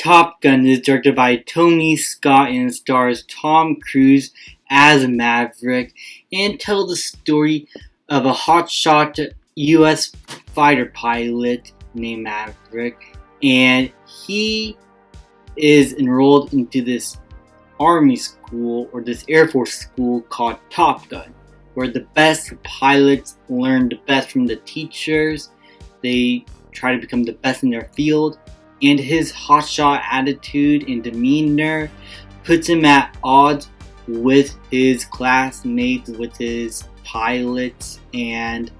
Top Gun is directed by Tony Scott and stars Tom Cruise as Maverick and tells the story of a hotshot U.S. fighter pilot named Maverick, and he is enrolled into this Army school or this Air Force school called Top Gun, where the best pilots learn the best from the teachers. They try to become the best in their field, and his hotshot attitude and demeanor puts him at odds with his classmates, with his pilots, and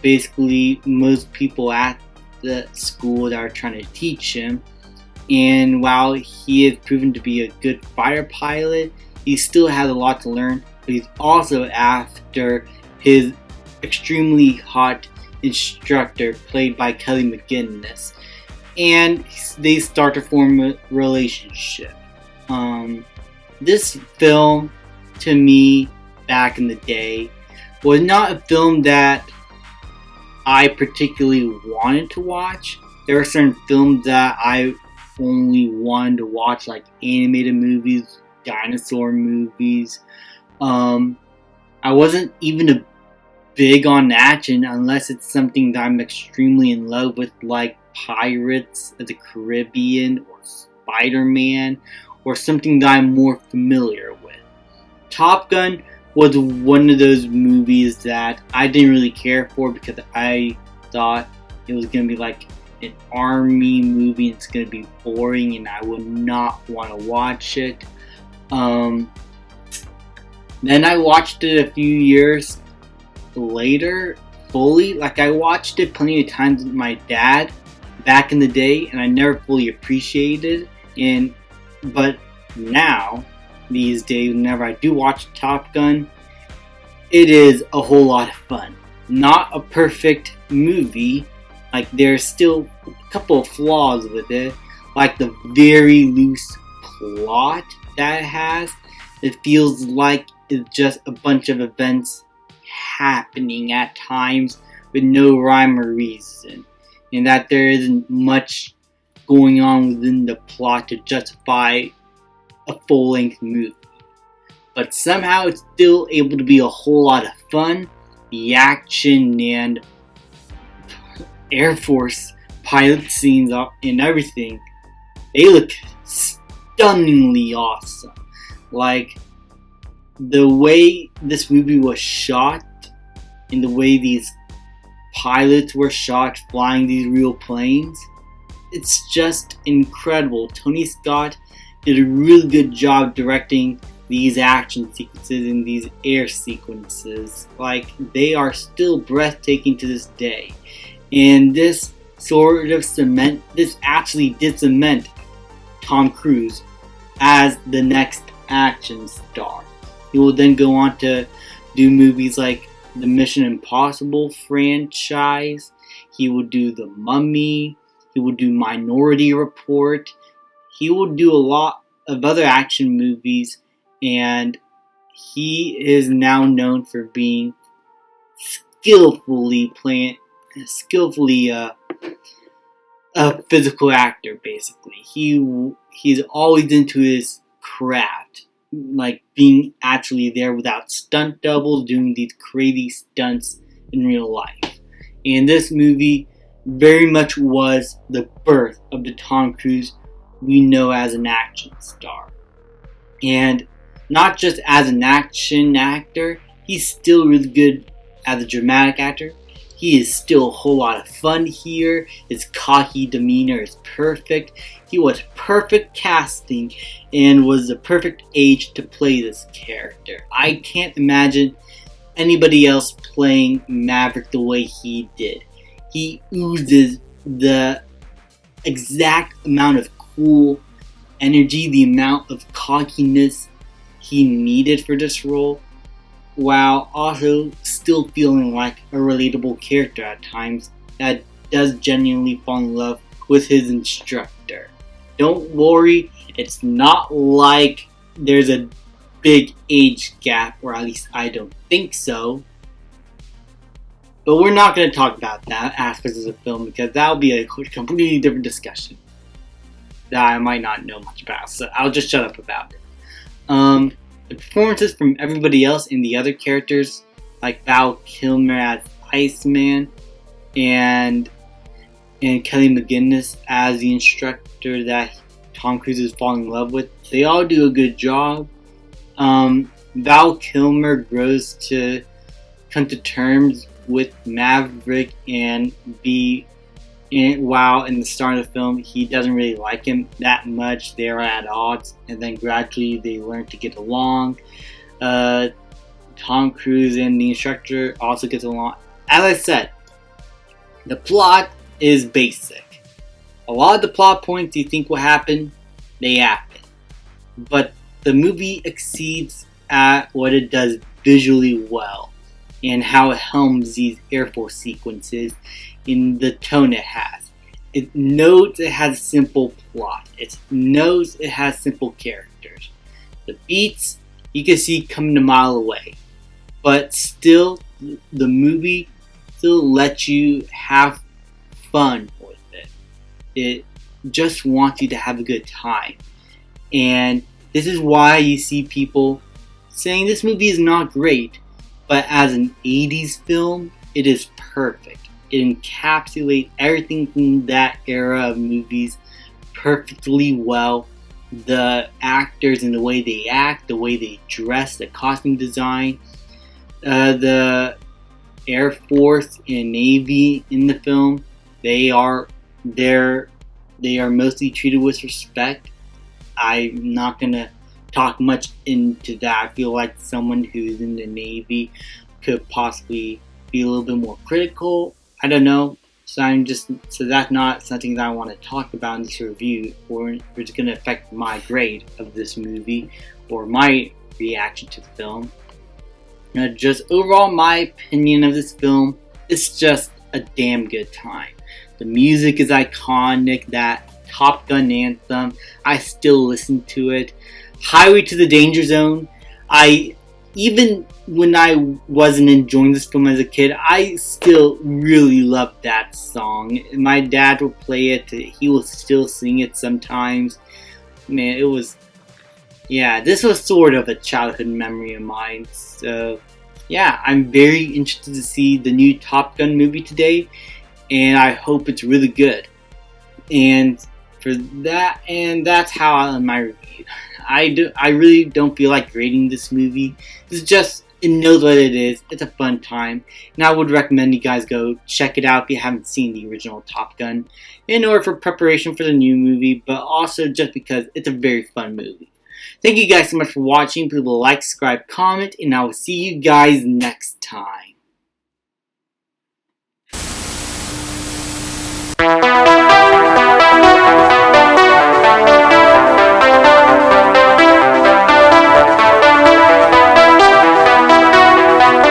basically most people at the school that are trying to teach him. And while he has proven to be a good fighter pilot, he still has a lot to learn, but he's also after his extremely hot instructor played by Kelly McGinnis, and they start to form a relationship. This film, to me, back in the day, was not a film that I particularly wanted to watch. There are certain films that I only wanted to watch, like animated movies, dinosaur movies. I wasn't even big on action unless it's something that I'm extremely in love with, like Pirates of the Caribbean or Spider-Man, or something that I'm more familiar with. Top Gun was one of those movies that I didn't really care for because I thought it was going to be like an army movie. It's going to be boring and I would not want to watch it. Then I watched it a few years later fully. Like, I watched it plenty of times with my dad back in the day, and I never fully appreciated it. But now, these days, whenever I do watch Top Gun, it is a whole lot of fun. Not a perfect movie. Like, there's still a couple of flaws with it, like the very loose plot that it has. It feels like it's just a bunch of events happening at times with no rhyme or reason, and that there isn't much going on within the plot to justify a full-length movie. But somehow it's still able to be a whole lot of fun. The action and Air Force pilot scenes and everything, they look stunningly awesome. Like, the way this movie was shot and the way these pilots were shot flying these real planes, it's just incredible. Tony Scott did a really good job directing these action sequences and these air sequences. Like, they are still breathtaking to this day. And this actually did cement Tom Cruise as the next action star. He will then go on to do movies like the Mission Impossible franchise. He will do The Mummy. He will do Minority Report. He will do a lot of other action movies, and he is now known for being skillfully a physical actor. Basically, he's always into his craft, like being actually there without stunt doubles, doing these crazy stunts in real life. And this movie very much was the birth of the Tom Cruise we know as an action star. And not just as an action actor, he's still really good as a dramatic actor. He is still a whole lot of fun here. His cocky demeanor is perfect. He was perfect casting and was the perfect age to play this character. I can't imagine anybody else playing Maverick the way he did. He oozes the exact amount of cool energy, the amount of cockiness he needed for this role, while also still feeling like a relatable character at times that does genuinely fall in love with his instructor. Don't worry, it's not like there's a big age gap, or at least I don't think so. But we're not going to talk about that aspect of the film because that'll be a completely different discussion. that I might not know much about, so I'll just shut up about it. The performances from everybody else and the other characters, like Val Kilmer as Iceman, and Kelly McGinnis as the instructor that Tom Cruise is falling in love with, they all do a good job. Val Kilmer grows to come to terms with Maverick while in the start of the film he doesn't really like him that much. They're at odds, and then gradually they learn to get along. Tom Cruise and the instructor also gets along. As I said, the plot is basic. A lot of the plot points you think will happen, they happen. But the movie exceeds at what it does visually well, and how it helms these Air Force sequences in the tone it has. It knows it has a simple plot. It knows it has simple characters. The beats you can see coming a mile away. But still, the movie still lets you have fun with it. It just wants you to have a good time. And this is why you see people saying this movie is not great, but as an 80s film, it is perfect. It encapsulates everything from that era of movies perfectly well. The actors and the way they act, the way they dress, the costume design, the Air Force and Navy in the film, they are mostly treated with respect. I'm not gonna talk much into that. I feel like someone who's in the Navy could possibly be a little bit more critical. I don't know. So that's not something that I want to talk about in this review, or it's going to affect my grade of this movie or my reaction to the film. Just overall, my opinion of this film, it's just a damn good time. The music is iconic. That Top Gun anthem, I still listen to it. Highway to the Danger Zone, even when I wasn't enjoying this film as a kid, I still really loved that song. My dad would play it. He will still sing it sometimes. Man, this was sort of a childhood memory of mine. So, yeah, I'm very interested to see the new Top Gun movie today, and I hope it's really good. And that's how I'll end my review. I really don't feel like grading this movie. It knows what it is. It's a fun time. And I would recommend you guys go check it out if you haven't seen the original Top Gun, in order for preparation for the new movie, but also just because it's a very fun movie. Thank you guys so much for watching. Please like, subscribe, comment, and I will see you guys next time.